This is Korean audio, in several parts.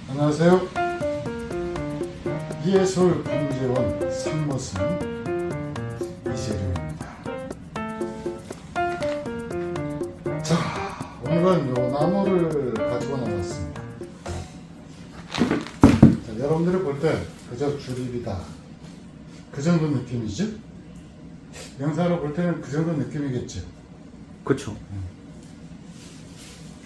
안녕하세요. 예술공제원 상무승 이재룡입니다. 자, 오늘은 요 나무를 가지고 나왔습니다. 자, 여러분들이 볼 때 그저 주립이다, 그 정도 느낌이죠? 영상으로 볼 때는 그 정도 느낌이겠죠? 그렇죠.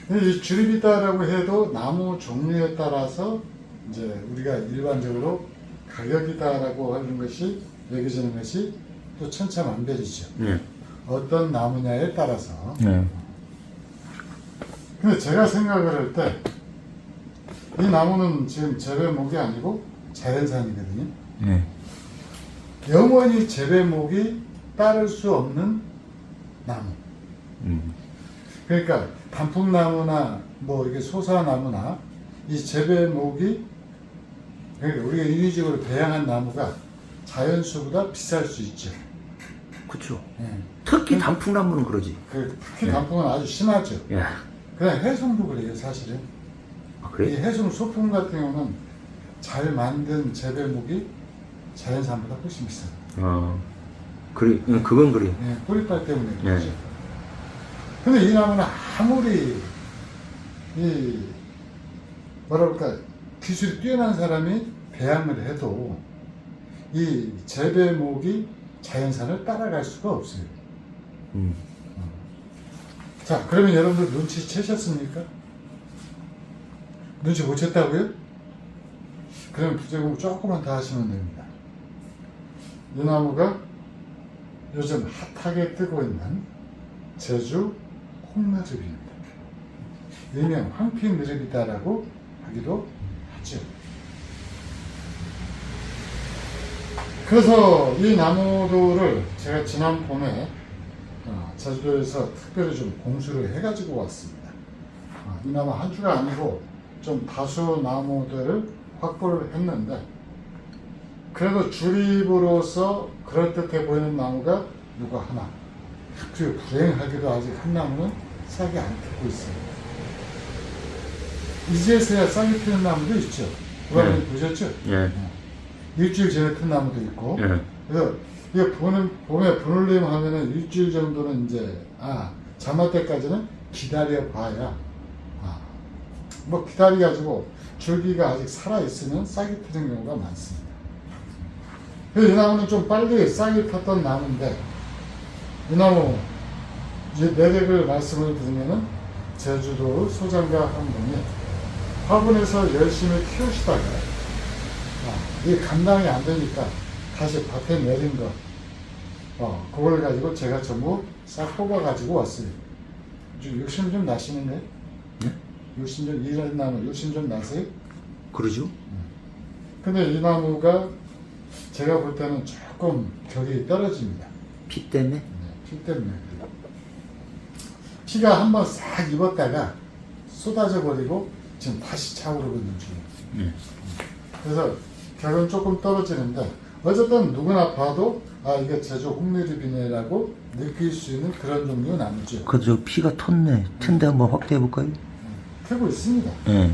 이 주립이다라고 해도 나무 종류에 따라서 이제 우리가 일반적으로 가격이다라고 하는 것이 매겨지는 것이 또 천차만별이죠. 네. 어떤 나무냐에 따라서. 네. 근데 제가 생각을 할 때 이 나무는 지금 재배목이 아니고 자연산이거든요. 네. 영원히 재배목이 따를 수 없는 나무. 그러니까 단풍나무나 뭐 이게 소사나무나 이 재배목이, 그러니까 우리가 인위적으로 배양한 나무가 자연수보다 비쌀 수 있죠. 그렇죠. 예. 특히 단풍나무는 그러지. 특히 예. 단풍은 아주 심하죠. 예. 그냥 해송도 그래요, 사실은. 아, 이 그래? 해송 소품 같은 경우는 잘 만든 재배목이 자연산보다 훨씬 비싸요. 그래. 그건 그래. 예, 뿌리빨 때문에 예. 그렇죠. 근데 이 나무는 아무리 이 뭐랄까 기술이 뛰어난 사람이 배양을 해도 이 재배목이 자연산을 따라갈 수가 없어요. 자, 그러면 여러분들 눈치채셨습니까? 눈치 못 챘다고요? 그럼 부제공 조금만 더 하시면 됩니다. 이 나무가 요즘 핫하게 뜨고 있는 제주 홍나릅입니다. 일명 황피느릅이다라고 하기도 하죠. 그래서 이 나무들을 제가 지난 봄에 제주도에서 특별히 좀 공수를 해가지고 왔습니다. 이 나무 한 주가 아니고 좀 다수 나무들을 확보를 했는데, 그래도 주립으로서 그럴듯해 보이는 나무가 누가 하나, 그리고 불행하게도 아직 한 나무는 싹이 안 트고 있어요. 이제서야 싹이 트는 나무도 있죠. 여러분이 보셨죠? 예. 일주일 전에 튼 나무도 있고. 예. 그래서 이게 봄에 분을림 하면은 일주일 정도는 이제 잠할 때까지는 기다려 봐야 뭐 기다려가지고 줄기가 아직 살아있으면 싹이 트는 경우가 많습니다. 그래서 이 나무는 좀 빨리 싹이 탔던 나무인데, 이 나무 이제 내력을 말씀을 드리면은 제주도 소장가 한 분이 화분에서 열심히 키우시다가 이게 감당이 안 되니까 다시 밭에 내린 거, 그걸 가지고 제가 전부 싹 뽑아 가지고 왔어요. 욕심 좀 나시는데? 네? 욕심 좀, 이런 나무 욕심 좀 나세요? 그러죠? 근데 이 나무가 제가 볼 때는 조금 격이 떨어집니다. 피 때문에? 피 때문에. 피가 한번 싹 입었다가 쏟아져 버리고 지금 다시 차오르고 있는 중이에요. 예. 그래서 격은 조금 떨어지는데, 어쨌든 누구나 봐도 이게 제주 홍내립이네라고 느낄 수 있는 그런 종류 나무죠. 그저 피가 텄네. 튼데 한번 확대해 볼까요? 트고 있습니다. 예.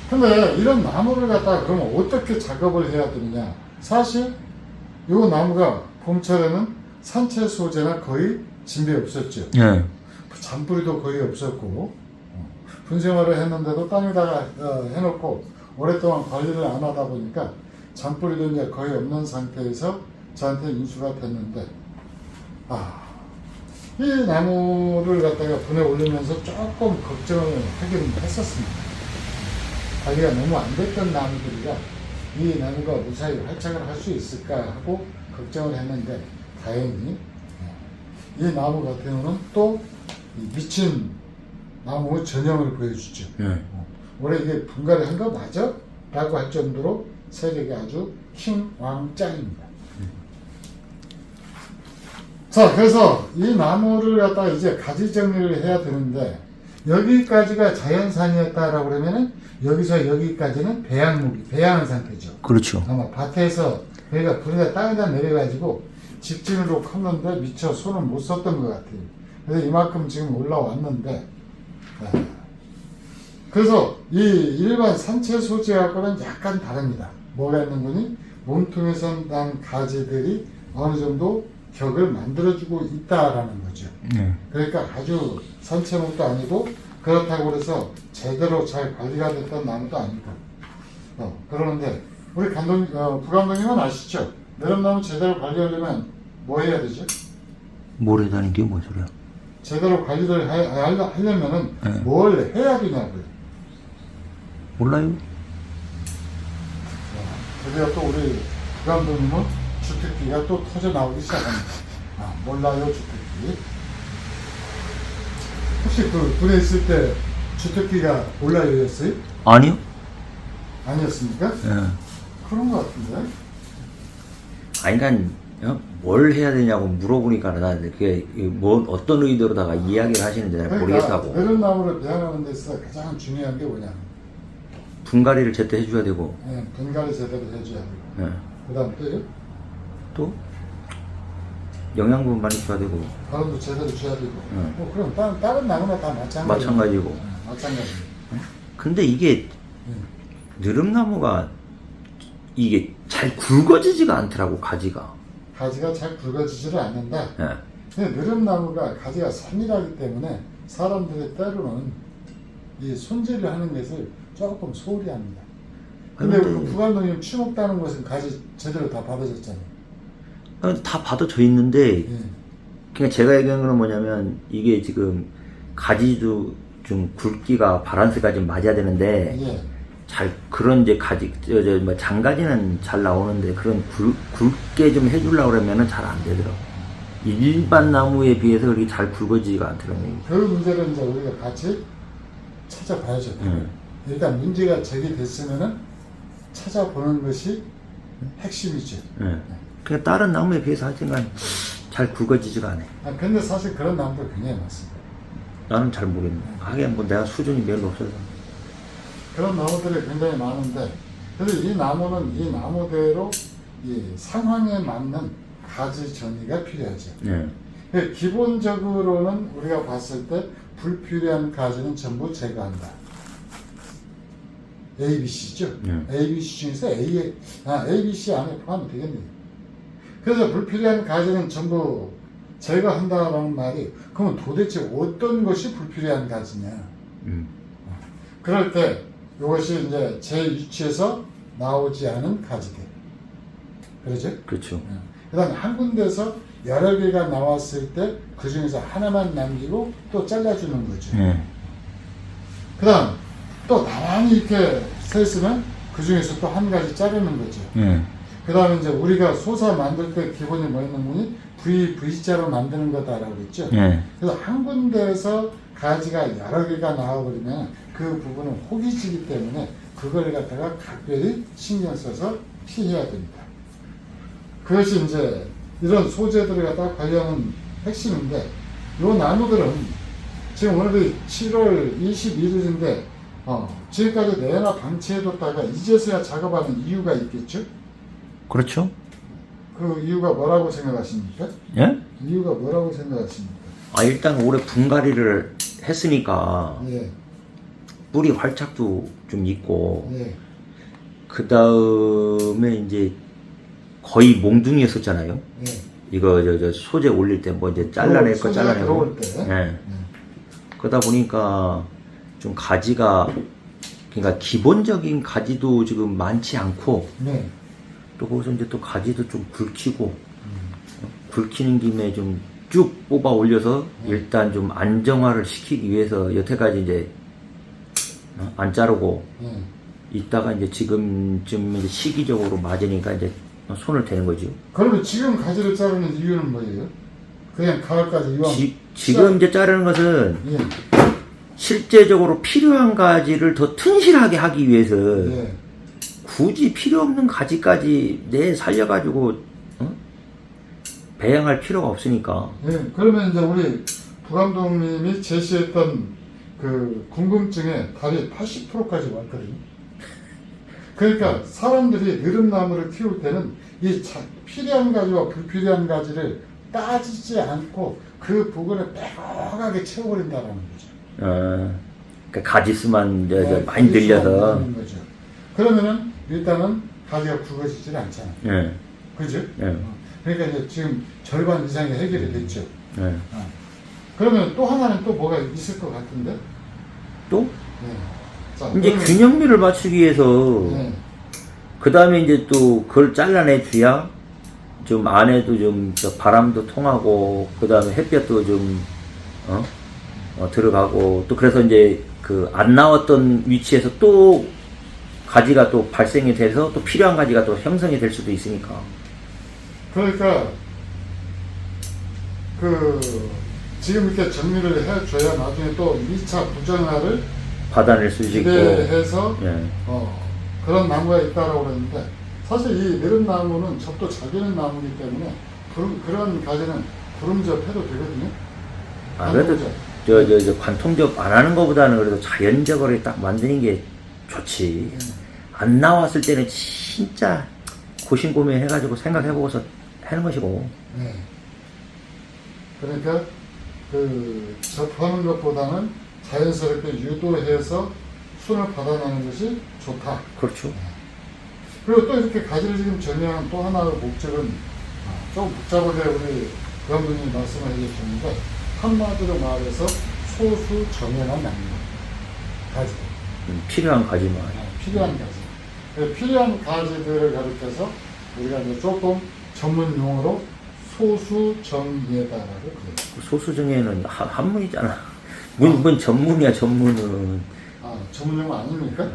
근데 이런 나무를 갖다가 그러면 어떻게 작업을 해야 되느냐? 사실 이 나무가 봄철에는 산채 소재나 거의 진배 없었죠. 예. 잔뿌리도 거의 없었고, 분생화를 했는데도 땅에다가 해놓고 오랫동안 관리를 안 하다 보니까 잔뿌리도 이제 거의 없는 상태에서 저한테 인수가 됐는데, 이 나무를 갖다가 분에 올리면서 조금 걱정을 하긴 했었습니다. 관리가 너무 안 됐던 나무들이라 이 나무가 무사히 활착을 할 수 있을까 하고 걱정을 했는데, 다행히 이 나무 같은 경우는 또 미친 나무 전형을 보여주죠. 예. 올해 이게 분갈이 한 거 맞아? 라고 할 정도로 세력이 아주 킹왕짱입니다. 자, 그래서 이 나무를 갖다가 이제 가지 정리를 해야 되는데, 여기까지가 자연산이었다라고 그러면은 여기서 여기까지는 배양한 상태죠. 그렇죠. 아마 밭에서 그러니까 불에다 땅에다 내려가지고 직진으로 컸는데 미처 손을 못 썼던 것 같아요. 그래서 이만큼 지금 올라왔는데, 그래서 이 일반 산채 소재하고는 약간 다릅니다. 뭐가 있는 거니? 몸통에서 난 가지들이 어느 정도 격을 만들어주고 있다라는 거죠. 그러니까 아주 산채목도 아니고 그렇다고 해서 제대로 잘 관리가 됐던 나무도 아니고. 그러는데 우리 부감독님은 아시죠? 느릅나무 제대로 관리하려면 뭐 해야 되죠? 모래다는 게 뭔 소리야? 제대로 관리를 하려면은 네. 뭘 해야 되냐고요. 몰라요? 드디어 또 우리 부감독님은 주특기가 또 터져 나오기 시작합니다. 몰라요 주특기. 혹시 그 군에 있을 때 주특기가 몰라요였어요? 아니요? 아니었습니까? 예. 그런 것 같은데. 아니, 난, 뭘 해야 되냐고 물어보니까 난 그게 뭐 어떤 의도로다가 이야기를 하시는지 잘 모르겠다고. 느릅나무를 배양하는 데서 가장 중요한 게 뭐냐? 분갈이를 제때 해줘야 되고, 분갈이 제대로 해줘야 되고. 예. 그 다음 또요? 또 영양분 많이 줘야 되고, 바람도 제대로 줘야 되고. 응. 그럼 다른 나무나 다 마찬가지고. 마찬가지고. 마찬가지. 근데 이게 느릅나무가 이게 잘 굵어지지가 않더라고, 가지가. 가지가 잘 굵어지지를 않는다. 예. 근데 느릅나무가 가지가 산이라기 때문에 사람들이 때로는 이 손질을 하는 것을 조금 소홀히 합니다. 근데 근데- 그 부감독님 추목 따는 것은 가지 제대로 다 받아졌잖아요. 다 받아져 있는데, 예. 그냥 제가 얘기하는 건 뭐냐면, 이게 지금 가지도 좀 굵기가 바란스가 좀 맞아야 되는데, 예. 잘 그런 이제 가지 뭐 장가지는 잘 나오는데 그런 굵게 좀 해주려고 그러면은 잘 안 되더라고. 일반 나무에 비해서 그렇게 잘 굵어지지가 않더라고요. 그 문제를 이제 우리가 같이 찾아봐야죠. 일단 문제가 제기됐으면은 찾아보는 것이 핵심이죠. 예. 그냥 다른 나무에 비해서 하여튼간 잘 굵어지지가 않아. 근데 사실 그런 나무도 굉장히 많습니다. 나는 잘 모르겠네. 하긴 뭐 내가 수준이 별로 없어서. 그런 나무들이 굉장히 많은데, 그래서 이 나무는 이 나무대로 이 상황에 맞는 가지 정리가 필요하죠. 예. 기본적으로는 우리가 봤을 때 불필요한 가지는 전부 제거한다. ABC죠. ABC 중에서 ABC 안에 포함이 되겠네요. 그래서 불필요한 가지는 전부 제거한다라는 말이, 그러면 도대체 어떤 것이 불필요한 가지냐? 그럴 때 이것이 이제 제 위치에서 나오지 않은 가지들. 그러죠? 그렇죠. 그 다음에 한 군데서 여러 개가 나왔을 때 그 중에서 하나만 남기고 또 잘라주는 거죠. 예. 그 다음 또 나란히 이렇게 서 있으면 그 중에서 또 한 가지 자르는 거죠. 예. 그 다음에 이제 우리가 소사 만들 때 기본이 뭐 있는 거니? V자로 만드는 거다라고 그랬죠. 예. 그래서 한 군데에서 가지가 여러 개가 나와버리면 그 부분은 혹이지기 때문에 그걸 갖다가 각별히 신경 써서 피해야 됩니다. 그것이 이제 이런 소재들을 갖다가 관리하는 핵심인데, 요 나무들은 지금 오늘이 7월 21일인데 지금까지 내나 방치해뒀다가 이제서야 작업하는 이유가 있겠죠? 그렇죠? 그 이유가 뭐라고 생각하십니까? 예? 이유가 뭐라고 생각하십니까? 일단 올해 분갈이를 했으니까 예, 뿌리 활착도 좀 있고, 예, 그 다음에 이제 거의 몽둥이였었잖아요. 예. 이거 저 소재 올릴 때 뭐 이제 잘라낼 거 소재가 잘라내고. 들어올 때. 예. 그러다 보니까 좀 가지가, 그러니까 기본적인 가지도 지금 많지 않고, 네. 또 거기서 이제 또 가지도 좀 굵히고, 굵히는 김에 좀 쭉 뽑아 올려서 일단 좀 안정화를 시키기 위해서 여태까지 이제 안 자르고 있다가 이제 지금쯤 이제 시기적으로 맞으니까 이제 손을 대는 거죠. 그러면 지금 가지를 자르는 이유는 뭐예요? 그냥 가을까지 이왕. 지금 이제 자르는 것은 예, 실제적으로 필요한 가지를 더 튼실하게 하기 위해서 예. 굳이 필요 없는 가지까지 내 살려가지고 배양할 필요가 없으니까. 예. 그러면 이제 우리 부감독님이 제시했던 그 궁금증에 달이 80%까지 왔거든요. 그러니까 사람들이 느릅나무를 키울 때는 이 필요한 가지와 불필요한 가지를 따지지 않고 그 부분을 빼곡하게 채워버린다는 거죠. 그러니까 가지수만 이제 네, 많이 늘려서. 가지수가 거죠. 그러면은 일단은 가지가 굵어지질 않잖아요. 예. 그죠? 예. 그러니까 이제 지금 절반 이상이 해결이 됐죠. 예. 그러면 또 하나는 또 뭐가 있을 것 같은데? 또 네. 자, 이제 그러면- 균형비를 맞추기 위해서 네. 그 다음에 이제 또 그걸 잘라내 줘야 좀 안에도 좀 저 바람도 통하고 그 다음에 햇볕도 좀 들어가고 또 그래서 이제 그 안 나왔던 위치에서 또 가지가 또 발생이 돼서 또 필요한 가지가 또 형성이 될 수도 있으니까. 그러니까 그 지금 이렇게 정리를 해줘야 나중에 또 2차 부정화를 받아낼 수 있고. 기대해서 예. 그런 나무가 있다라고 그랬는데 사실 이 느릅나무는 접도 잘 되는 나무이기 때문에 그런 가지는 구름접해도 되거든요. 아, 그래도 저 관통접 안 하는 것보다는 그래도 자연적으로 딱 만드는 게 좋지. 안 나왔을 때는 진짜 고심고민 해가지고 생각해보고서 하는 것이고. 네. 그러니까 그 접하는 것보다는 자연스럽게 유도해서 순을 받아내는 것이 좋다. 그렇죠. 그리고 또 이렇게 가지를 지금 정리하는 또 하나의 목적은 좀 복잡하게 우리 의원분이 말씀을 해주셨는데 한마디로 말해서 소수 정예만 남는 가지. 필요한 가지만. 필요한 가지. 그 필요한 가지들을 가리켜서 우리가 이제 조금 전문 용어로 소수 정예다라고 그래요. 소수정예는 한문이잖아. 뭔 전문이야, 전문은. 전문 용어 아닙니까?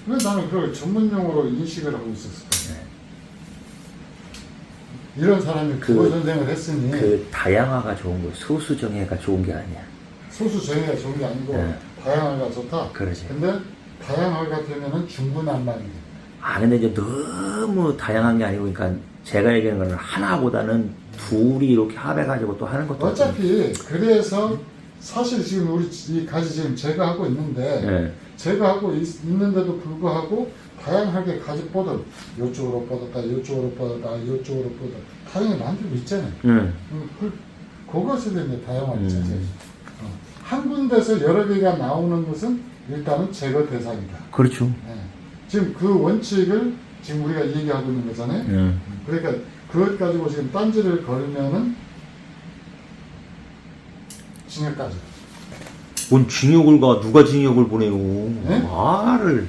왜 나는 그걸 전문 용어로 인식을 하고 있었을까? 이런 사람이 국어 선생을 했으니 그 다양화가 좋은 거, 소수정예가 좋은 게 아니야. 소수 정예가 좋은 게 아니고 네. 다양화가 좋다. 그러지. 근데 다양화가 되면은 중구난방이에요. 근데 이제 너무 다양한 게 아니고, 그러니까 제가 얘기하는 거는 하나보다는 둘이 이렇게 합해가지고 또 하는 것도. 어차피 그래서 사실 지금 우리 이 가지 지금 제가 하고 있는데 예. 제가 하고 있는데도 불구하고 다양하게 가지 뻗어 이쪽으로 뻗었다 이쪽으로 뻗었다 이쪽으로 뻗었다 다양하게 만들고 있잖아요. 그것에 대한 이제 다양한 자세. 한 군데서 여러 개가 나오는 것은 일단은 제거 대상이다. 그렇죠. 네. 지금 그 원칙을 지금 우리가 얘기하고 있는 거잖아요. 그러니까 그것 가지고 지금 딴지를 걸면은 징역까지. 뭔 징역을 가, 누가 징역을 보내요. 네? 말을.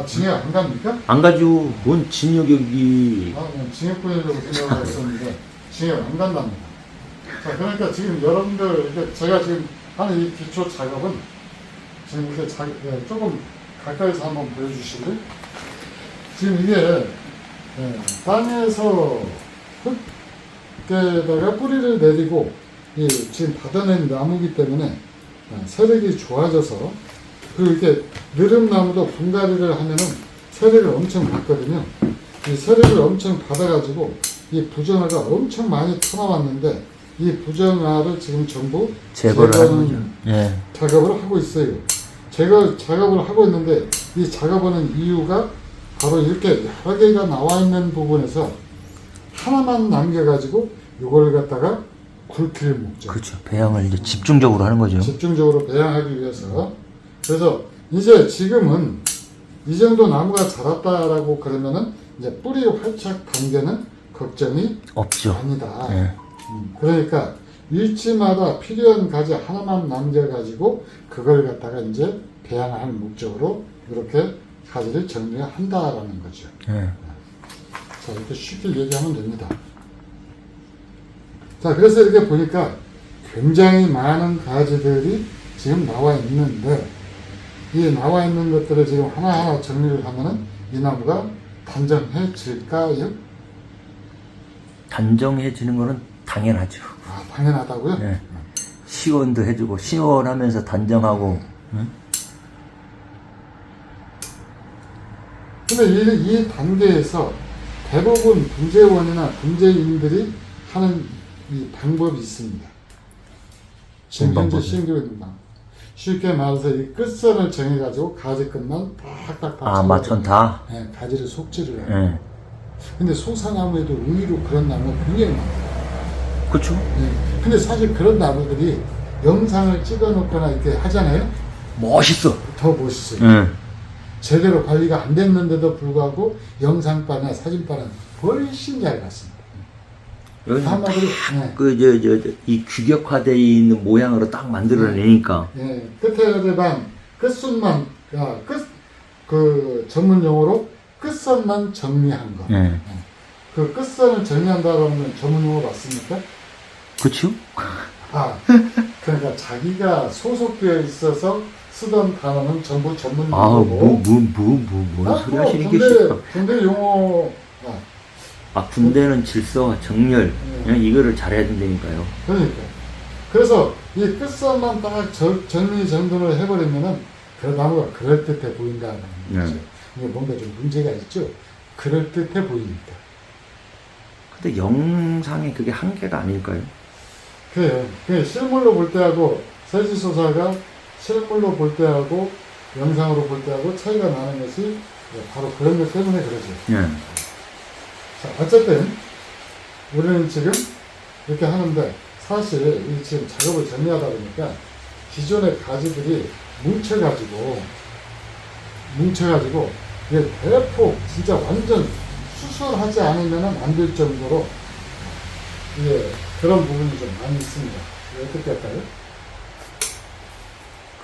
징역 안 갑니까? 안 가죠. 뭔 징역이 여기. 그냥 징역 보내려고 생각을 했었는데 징역 안 간답니다. 자, 그러니까 지금 여러분들 이게 제가 지금 하는 이 기초 작업은 지금 이렇게 조금 가까이서 한번 보여주실래요? 지금 이게 땅에서 흙에다가 뿌리를 내리고 지금 받아낸 나무기 때문에 세력이 좋아져서 그리고 이렇게 느릅나무도 분갈이를 하면은 세력을 엄청 받거든요. 이 세력을 엄청 받아가지고 이 부정화가 엄청 많이 터나왔는데 이 부정화를 지금 전부 제거를 하는 제거하는 거죠. 예. 작업을 하고 있어요. 제거 작업을 하고 있는데 이 작업하는 이유가 바로 이렇게 여러 개가 나와 있는 부분에서 하나만 남겨가지고 이걸 갖다가 굵힐 목적. 그렇죠. 배양을 이제 집중적으로 하는 거죠. 집중적으로 배양하기 위해서. 그래서 이제 지금은 이 정도 나무가 자랐다라고 그러면은 이제 뿌리 활착 단계는 걱정이 없죠. 아니다. 예. 그러니까 일지마다 필요한 가지 하나만 남겨가지고 그걸 갖다가 이제 배양할 목적으로 이렇게 가지를 정리한다라는 거죠. 예. 자, 이렇게 쉽게 얘기하면 됩니다. 자, 그래서 이렇게 보니까 굉장히 많은 가지들이 지금 나와 있는데 이 나와 있는 것들을 지금 하나하나 정리를 하면은 이 나무가 단정해질까요? 단정해지는 거는 당연하죠. 당연하다고요? 예. 시원도 해주고 시원하면서 단정하고. 응? 근데 이 단계에서 대부분 분재원이나 분재인들이 하는 이 방법이 있습니다. 지금 현재 시행되고 있는 방법. 쉽게 말해서 이 끝선을 정해가지고 가지 끝만 탁탁탁 마천 다? 네, 가지를 속지를 해요. 예. 근데 소사나무에도 의외로 그런 나무가 굉장히 많아요. 그쵸? 네. 근데 사실 그런 나무들이 영상을 찍어 놓거나 이렇게 하잖아요. 멋있어. 더 멋있어요. 응. 제대로 관리가 안 됐는데도 불구하고 영상바나 사진바는 훨씬 잘 갔습니다. 여기는 한마디로 네. 이 규격화되어 있는 모양으로 딱 만들어내니까. 예, 끝에만 끝선만 그 전문 용어로 끝선만 정리한 거. 예. 그 끝선을 정리한다라는 전문 용어 맞습니까? 그렇죠? 아, 그러니까 자기가 소속되어 있어서 쓰던 단어는 전부 전문 아, 용어고. 뭔 소리 하시는 게 싫어. 군대 용어. 군대는 질서와 정렬, 네. 이거를 잘해야 된다니까요. 그러니까. 그래서 이 끝선만 딱 정리정돈을 해버리면은 그 나무가 그럴듯해 보인다는 거죠. 이게 뭔가 좀 문제가 있죠. 그럴듯해 보이니까. 근데 영상에 그게 한계가 아닐까요? 그래요. 실물로 볼 때하고 세지소사가 실물로 볼 때하고 영상으로 볼 때하고 차이가 나는 것이 바로 그런 것 때문에 그러죠. 예. 자, 어쨌든 우리는 지금 이렇게 하는데 사실 이 지금 작업을 정리하다 보니까 기존의 가지들이 뭉쳐가지고 이게 대폭 진짜 완전 수술하지 않으면 안 될 정도로 예, 그런 부분이 좀 많이 있습니다. 어떻게 할까요?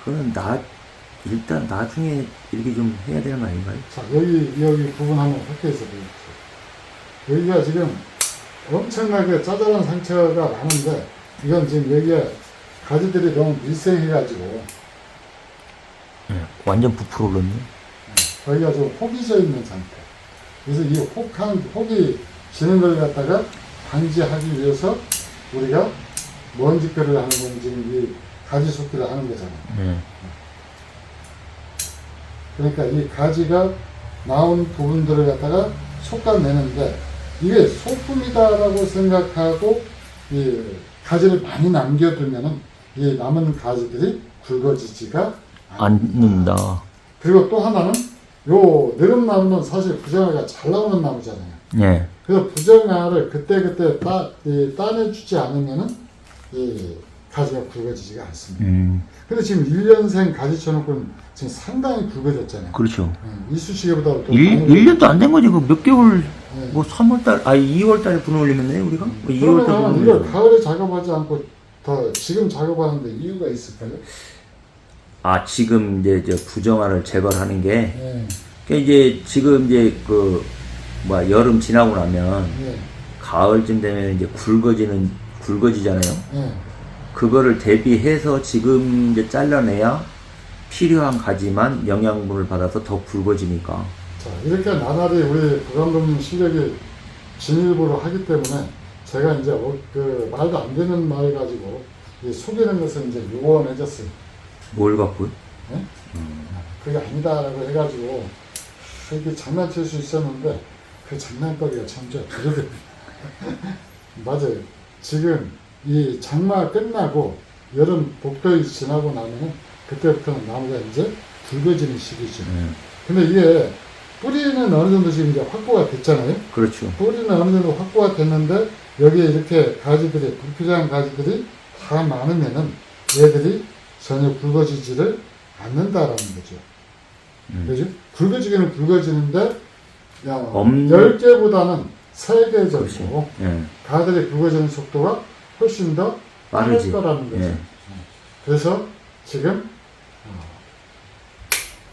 그건 일단 나중에 이렇게 좀 해야 되는 거 아닌가요? 자, 여기 부분 한번 확대해서 보여주세요. 여기가 지금 엄청나게 짜잘한 상처가 많은데 이건 지금 여기가 가지들이 너무 밀생해가지고 완전 부풀어 올랐네. 여기가 좀 혹이 져 있는 상태. 그래서 이 혹이 지는 걸 갖다가 방지하기 위해서 우리가 먼지끌이를 하는 건 지금 이 가지 쏟기를 하는 거잖아요. 그러니까 이 가지가 나온 부분들을 갖다가 솎아내는데 이게 소품이다라고 생각하고 이 가지를 많이 남겨두면은 이 남은 가지들이 굵어지지가 않는다. 그리고 또 하나는 요 느릅나무는 사실 부정화가 잘 나오는 나무잖아요. 예. 그래서 부정화를 그때그때 따내주지 않으면은 이 가지가 굵어지지가 않습니다. 근데 지금 1년생 가지 쳐놓고는 지금 상당히 굵어졌잖아요. 그렇죠. 이쑤시개보다 또 1년도 안 된 거지. 몇 개월, 네. 3월달, 2월달에 분을 올리면 요 우리가? 2월달 그러면 분을 이걸 올리면. 가을에 작업하지 않고 더 지금 작업하는데 이유가 있을까요? 지금 이제 부정화를 제거를 하는 게, 네. 그러니까 이제 지금 이제 여름 지나고 나면 네. 가을쯤 되면 이제 굵어지잖아요. 네. 그거를 대비해서 지금 이제 잘라내야 필요한 가지만 영양분을 받아서 더 굵어지니까. 자, 이렇게 나날이 우리 부감독님 실력이 진일보를 하기 때문에 제가 이제 그 말도 안 되는 말 가지고 이 속이는 것은 이제 유원해졌어요. 뭘 갖고요? 네? 그게 아니다라고 해가지고 이렇게 장난칠 수 있었는데 그 장난거리가 참 두려워요. 맞아요. 지금 이 장마 끝나고 여름 복도이 지나고 나면은 그때부터는 나무가 이제 굵어지는 시기죠. 근데 이게 뿌리는 어느 정도 지금 이제 확보가 됐잖아요. 그렇죠. 뿌리는 어느 정도 확보가 됐는데 여기에 이렇게 가지들이 불필요한 가지들이 다 많으면은 얘들이 전혀 굵어지지를 않는다라는 거죠. 그죠? 굵어지기는 굵어지는데 10개보다는 3개 정도 가들이 굵어지는 속도가 훨씬 더 빠를 거라는 거죠. 예. 그래서 지금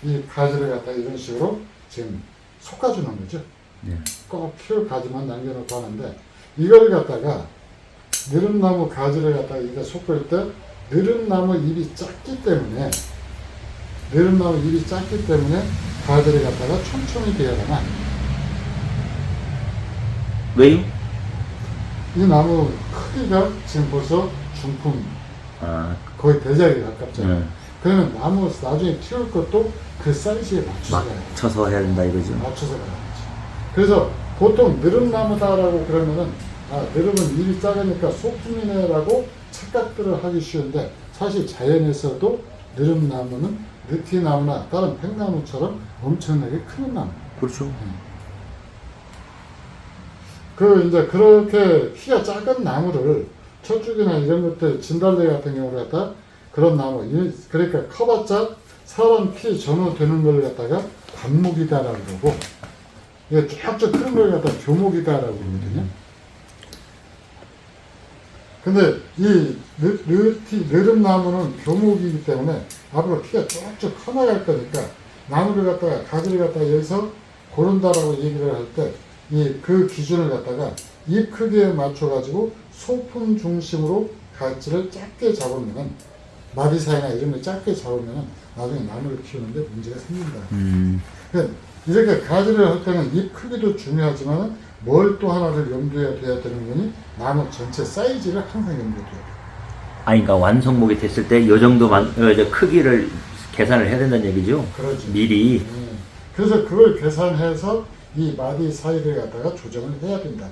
이 가지를 갖다 이런 식으로 지금 솎아주는 거죠. 꼭 키울 가지만 남겨놓고 하는데 이걸 갖다가 느릅나무 가지를 갖다가 이렇게 솎을 때 느릅나무 잎이 작기 때문에 가지를 갖다가 촘촘히 베어가면 안 됩니다. 왜요? 이 나무 크기가 지금 벌써 중품 거의 대작에 가깝잖아요. 그러면 나무 나중에 키울 것도 그 사이즈에 맞춰서 해야 된다 이거죠. 맞춰서 가야지. 그래서 보통 느릅나무다라고 그러면은 느릅은 잎이 작으니까 소품이네라고 착각들을 하기 쉬운데 사실 자연에서도 느릅나무는 느티나무나 다른 팽나무처럼 엄청나게 큰 나무. 그렇죠. 이제 그렇게 키가 작은 나무를 철쭉이나 이런 것들, 진달래 같은 경우를 갖다 그런 나무, 그러니까 커봤자 사람 키 전후 되는 걸 갖다가 관목이다라고 그러고, 이게 쭉쭉 크는 걸 갖다 교목이다라고 그러거든요. 근데 이 느릅나무는 교목이기 때문에 앞으로 키가 쭉쭉 커나갈 거니까 나무를 갖다가 가지를 갖다가 여기서 고른다라고 얘기를 할 때 그 기준을 갖다가 잎 크기에 맞춰 가지고 소품 중심으로 가지를 작게 잡으면은 마디 사이나 이런 걸 작게 잡으면은 나중에 나무를 키우는데 문제가 생긴다. 그러니까 이렇게 가지를 할 때는 잎 크기도 중요하지만 뭘 또 하나를 염두에 둬야 되는 거니 나무 전체 사이즈를 항상 염두에 둬야 돼. 아니, 그러니까 완성목이 됐을 때 이 정도만 크기를 계산을 해야 된다는 얘기죠. 그렇죠. 미리. 그래서 그걸 계산해서 이 마디 사이를 갖다가 조정을 해야 된다.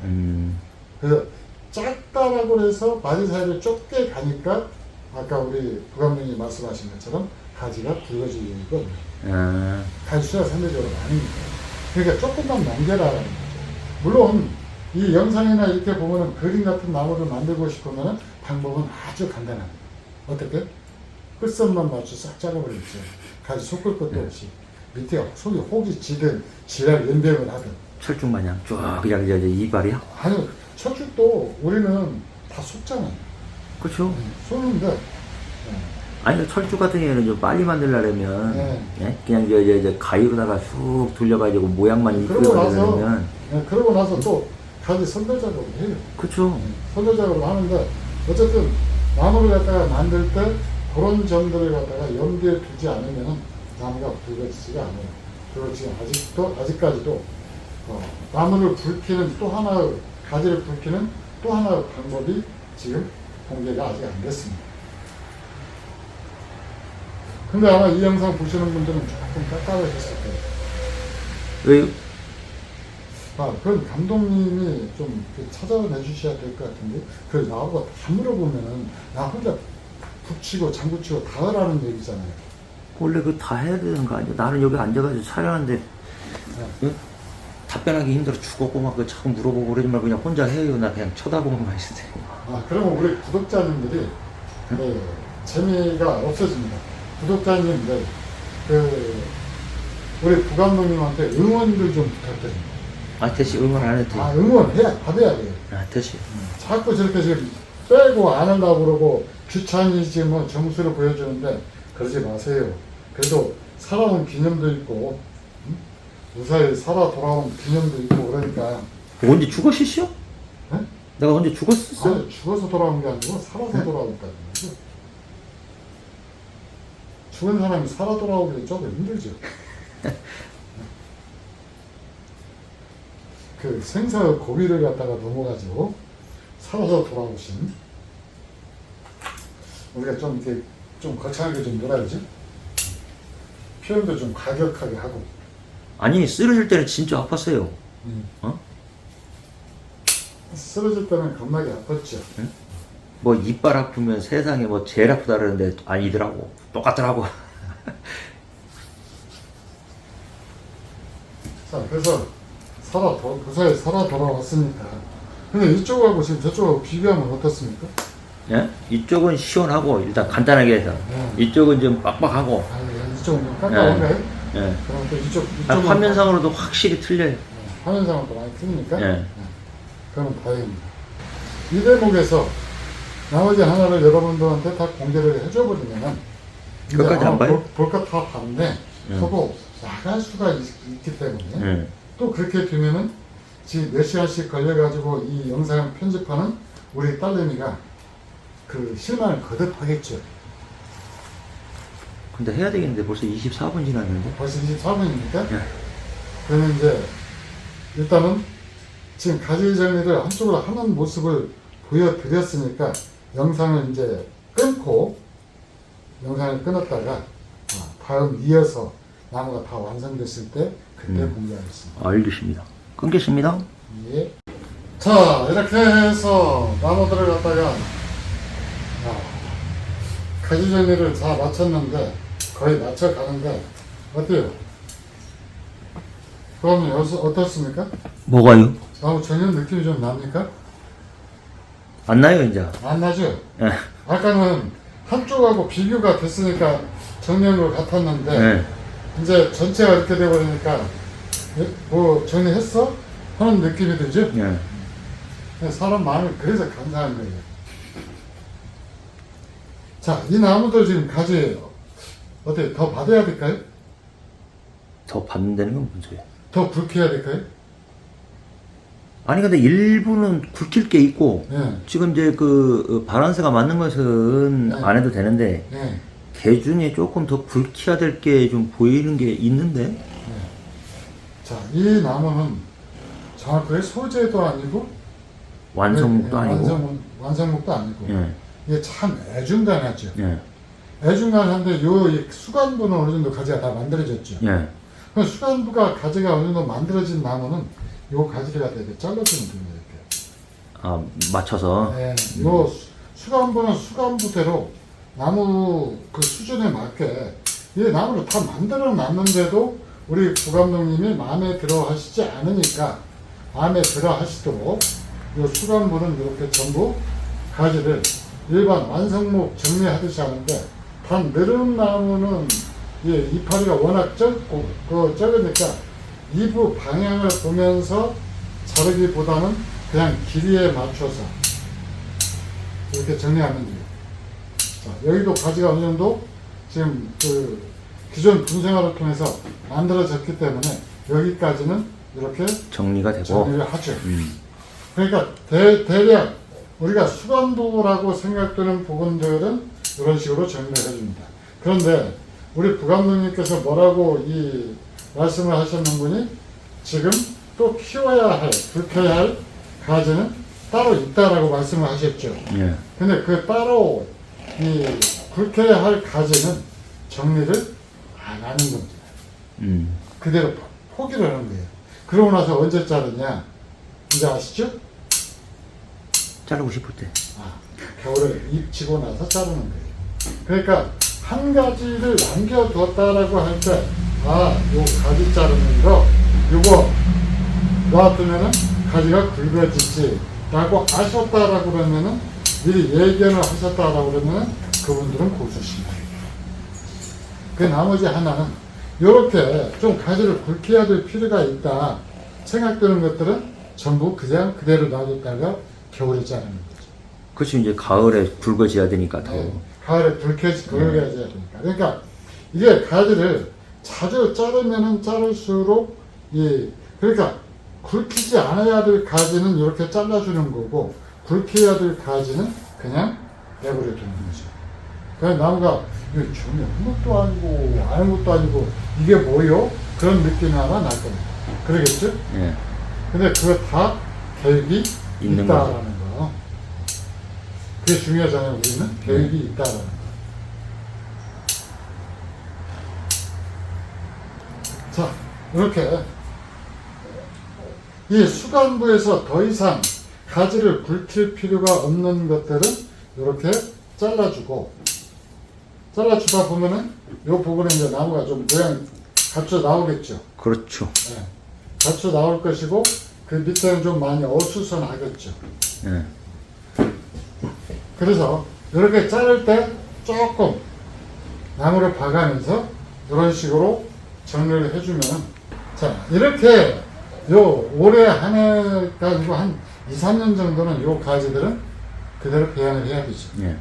그래서 작다라고 해서 마디 사이를 좁게 가니까 아까 우리 부감독님 말씀하신 것처럼 가지가 굵어지고 가지수가 상대적으로 많으니까. 그러니까 조금만 남겨라라는 거죠. 물론 이 영상이나 이렇게 보면은 그림 같은 나무를 만들고 싶으면 방법은 아주 간단합니다. 어떻게? 끝선만 맞춰 싹 잘라버렸죠. 가지 솟을 것도 없이. 밑에 속이 혹이 지든 지랄 연병을 하든. 철쭉 마냥 쭉 그냥 이제 이발이야? 아니, 철쭉도 우리는 다 솟잖아요. 그렇죠. 솟는데. 아니, 철쭉 같은 경우에는 좀 빨리 만들려면 예? 그냥 이제 가위로다가 쑥 돌려가지고 모양만 이쁘게 만들려면. 그러고 나서 또 가지 선별 작업을 해요. 그렇죠. 선별 작업을 하는데 어쨌든 나무를 갖다가 만들 때 그런 점들을 갖다가 염두에 두지 않으면 나무가 굵어지지가 않아요. 그리고 지금 아직까지도 나무를 굵히는 또 하나, 가지를 굵히는 또 하나의 방법이 지금 공개가 아직 안 됐습니다. 근데 아마 이 영상 보시는 분들은 조금 깜깜하셨을 거예요. 왜? 그건 감독님이 좀 찾아내 주셔야 될 것 같은데, 그걸 나하고 다 물어보면은 나 혼자 붙이고 장구치고 다 하라는 얘기잖아요. 원래 그거 다 해야 되는 거 아니야? 나는 여기 앉아가지고 촬영하는데 응? 답변하기 힘들어 죽었고 막 자꾸 물어보고 그러지 말고 그냥 혼자 해요. 나 그냥 쳐다보고만 있으세요. 그러면 우리 구독자님들이 재미가 없어집니다. 구독자님들 우리 부감독님한테 응원들 좀 부탁드립니다. 대시 응원 안 해도 돼. 응원해야 받아야 돼요. 대시. 자꾸 저렇게 지금 빼고 안 한다고 그러고 귀차니지 뭐 점수를 보여주는데 그러지 마세요. 그래도 살아온 기념도 있고 무사히 살아 돌아온 기념도 있고 그러니까. 언제 죽었시시오? 네? 내가 언제 죽었었어? 아니, 죽어서 돌아온 게 아니고 살아서 돌아오니까. 죽은 사람이 살아 돌아오기는 조금 힘들죠. 그 생사의 고비를 갖다가 넘어가지고 살아서 돌아오신, 우리가 좀 이렇게 좀 거창하게 좀 놀아야죠. 표현도 좀 과격하게 하고. 아니, 쓰러질 때는 진짜 아팠어요. 쓰러질 때는 겁나게 아팠죠. 뭐 이빨 아프면 세상에 뭐 제일 아프다 그러는데 아니더라고. 똑같더라고. 자, 그래서 무사히 살아 돌아왔으니까. 근데 이쪽하고 지금 저쪽하고 비교하면 어떻습니까? 예? 이쪽은 시원하고 일단 간단하게 해서 이쪽은 좀 빡빡하고. 이쪽은 좀 깜깜한가요? 예. 그럼 또 이쪽은 화면상으로도 확실히 틀려요. 화면상으로도 많이 틀리니까. 예. 그럼 다행입니다. 이 대목에서 나머지 하나를 여러분들한테 다 공개를 해줘버리면은 끝까지 안 봐요? 볼 거 다 봤네 하고 나갈 수가 있기 때문에 또 그렇게 되면은 지금 몇 시간씩 걸려가지고 이 영상을 편집하는 우리 딸내미가 그 실망을 거듭하겠죠. 근데 해야 되겠는데 벌써 24분 지났는데? 벌써 24분이니까 예. 그러면 이제 일단은 지금 가지 정리를 한쪽으로 하는 모습을 보여드렸으니까 영상을 이제 영상을 끊었다가 다음 이어서 나무가 다 완성됐을 때 그때 공개하겠습니다. 알겠습니다. 끊겠습니다. 예. 자, 이렇게 해서 나무들을 갖다가 가지 정리를 다 마쳤는데 거의 맞춰가는데 어때요? 그러면 어떻습니까? 뭐가요? 나무 전혀 느낌이 좀 납니까? 안 나요, 이제. 안 나죠? 예. 아까는 한쪽하고 비교가 됐으니까 정리한 것 같았는데 예. 이제 전체가 이렇게 돼버리니까 뭐 정리했어? 하는 느낌이 들죠? 예. 사람 마음이 그래서 감사한 거예요. 자, 이 나무들 지금 가지 어떻게 더 받아야 될까요? 더 받는다는 건 뭔 소리야? 더 굵혀야 될까요? 아니, 근데 일부는 굵힐 게 있고, 예. 지금 이제 그 바란스가 맞는 것은 네. 안 해도 되는데, 예. 개 중에 조금 더 굵혀야 될 게 좀 보이는 게 있는데? 자, 이 나무는 정확하게 소재도 아니고 완성목도 아니고. 완성목도 아니고 예. 이게 참 애중간하죠. 예. 애중간한데 요 이 수간부는 어느 정도 가지가 다 만들어졌죠. 예. 그 수간부가 가지가 어느 정도 만들어진 나무는 요 가지를 갖다 이렇게 잘라주면 됩니다. 이렇게. 아, 맞춰서. 네, 요 수간부는 수간부대로 나무 그 수준에 맞게 이 나무를 다 만들어 놨는데도 우리 부감독님이 마음에 들어 하시지 않으니까 마음에 들어 하시도록 요 수간부는 이렇게 전부 가지를 일반 완성목 정리하듯이 하는데 단 느릅 나무는 이파리가 워낙 적으니까 이부 방향을 보면서 자르기보다는 그냥 길이에 맞춰서 이렇게 정리하면 돼요. 자, 여기도 가지가 어느 정도 지금 그 기존 분생화를 통해서 만들어졌기 때문에 여기까지는 이렇게 정리가 되고. 정리를 하죠. 그러니까 대략 우리가 수간부라고 생각되는 부분들은 이런 식으로 정리를 해줍니다. 그런데 우리 부감독님께서 뭐라고 이 말씀을 하셨는 분이 지금 또 키워야 할, 굵혀야 할 가지는 따로 있다라고 말씀을 하셨죠. 예. 근데 그 따로 이 굵혀야 할 가지는 정리를 안 하는 겁니다. 그대로 포기를 하는 거예요. 그러고 나서 언제 자르냐? 이제 아시죠? 자르고 싶을 때. 겨울에 잎 치고 나서 자르는 거예요. 그러니까 한 가지를 남겨두었다라고 할 때, 요 가지 자르는 거, 요거 놔두면은 가지가 굵어지지 라고 아셨다라고 그러면은 미리 예견을 하셨다라고 그러면은 그분들은 고수십니다. 그 나머지 하나는 요렇게 좀 가지를 굵혀야 될 필요가 있다 생각되는 것들은 전부 그냥 그대로 놔뒀다가 겨울에 자르는 거죠. 그렇지, 이제 가을에 굵어져야 되니까 더. 네, 가을에 굵어져야 되니까. 그러니까 이게 가지를 자주 자르면은 자를수록 그러니까 굵히지 않아야 될 가지는 이렇게 잘라주는 거고 굵혀야 될 가지는 그냥 내버려 두는 거죠. 그냥 나무가 이게 전혀 아무것도 아니고 아무것도 아니고 이게 뭐요? 그런 느낌이 아마 날 겁니다. 그러겠죠? 예. 근데 그거 다 계획이 있는 있다라는 거. 그게 중요하잖아요. 우리는 계획이 있다라는 거. 자, 이렇게 이 수간부에서 더 이상 가지를 굵힐 필요가 없는 것들은 이렇게 잘라주다 보면은 이 부분에 이제 나무가 좀 모양 갖춰 나오겠죠. 그렇죠. 네. 갖춰 나올 것이고 그 밑에는 좀 많이 어수선 하겠죠. 예. 그래서 이렇게 자를 때 조금 나무를 봐가면서 이런 식으로 정리를 해주면 자 이렇게 올해 한 해가 아니고 한 2, 3년 정도는 요 가지들은 그대로 배양을 해야 되죠. 예.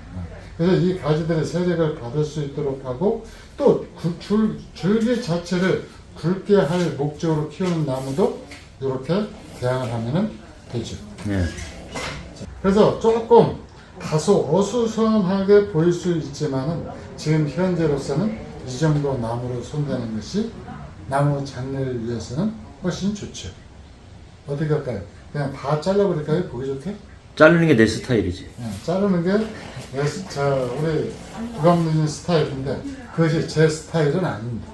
그래서 이 가지들의 세력을 받을 수 있도록 하고 또 줄기 자체를 굵게 할 목적으로 키우는 나무도 이렇게 배양을 하면 되죠. 예. 그래서 조금 다소 어수선하게 보일 수 있지만은 지금 현재로서는 이 정도 나무를 손대는 것이 나무 장르를 위해서는 훨씬 좋죠. 어떻게 할까요? 그냥 다 잘라버릴까요? 보기 좋게? 자르는 게 내 스타일이지. 자르는 게 우리 부감독님 스타일인데 그것이 제 스타일은 아닙니다.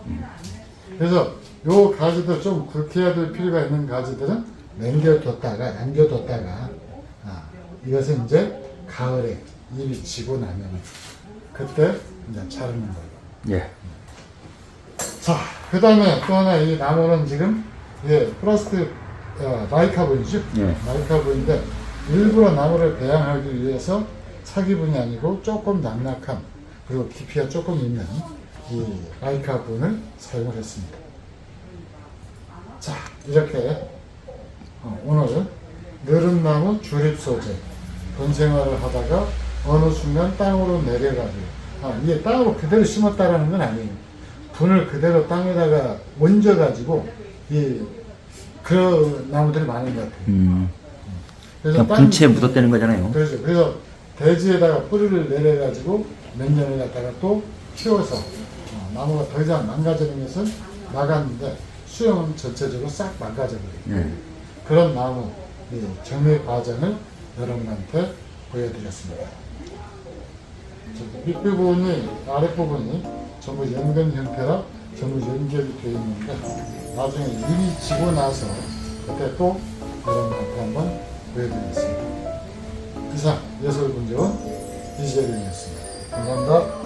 그래서 요 가지도 좀 굵혀야 될 필요가 있는 가지들은 남겨뒀다가 이것은 이제 가을에 잎이 지고 나면 그때 이제 자르는 거예요. 예. 자, 그 다음에 또 하나 이 나무는 지금 플라스틱 마이카본이죠. 예. 마이카본인데 일부러 나무를 배양하기 위해서 사기분이 아니고 조금 낙낙한 그리고 깊이가 조금 있는 이 라이카 분을 사용을 했습니다. 자, 이렇게 오늘 느릅나무 주립 소재 본생활을 하다가 어느 순간 땅으로 내려가지고 이게 땅으로 그대로 심었다라는 건 아니에요. 분을 그대로 땅에다가 얹어가지고 그런 나무들이 많은 것 같아요. 그래서 그냥 분체에 묻었다는 거잖아요. 그렇죠. 그래서 대지에다가 뿌리를 내려가지고 몇 년을 갖다가 또 키워서 나무가 더 이상 망가지는 것은 막았는데 수영은 전체적으로 싹 망가져버려요. 그런 나무 정리 과정을 여러분한테 보여드렸습니다. 밑부분이 아랫부분이 전부 연근 형태라 전부 연결이 되어 있는데 나중에 일이 지고 나서 그때 또 여러분한테 한번 보여드리겠습니다. 이상 예술분재원 이재룡이었습니다. 감사합니다.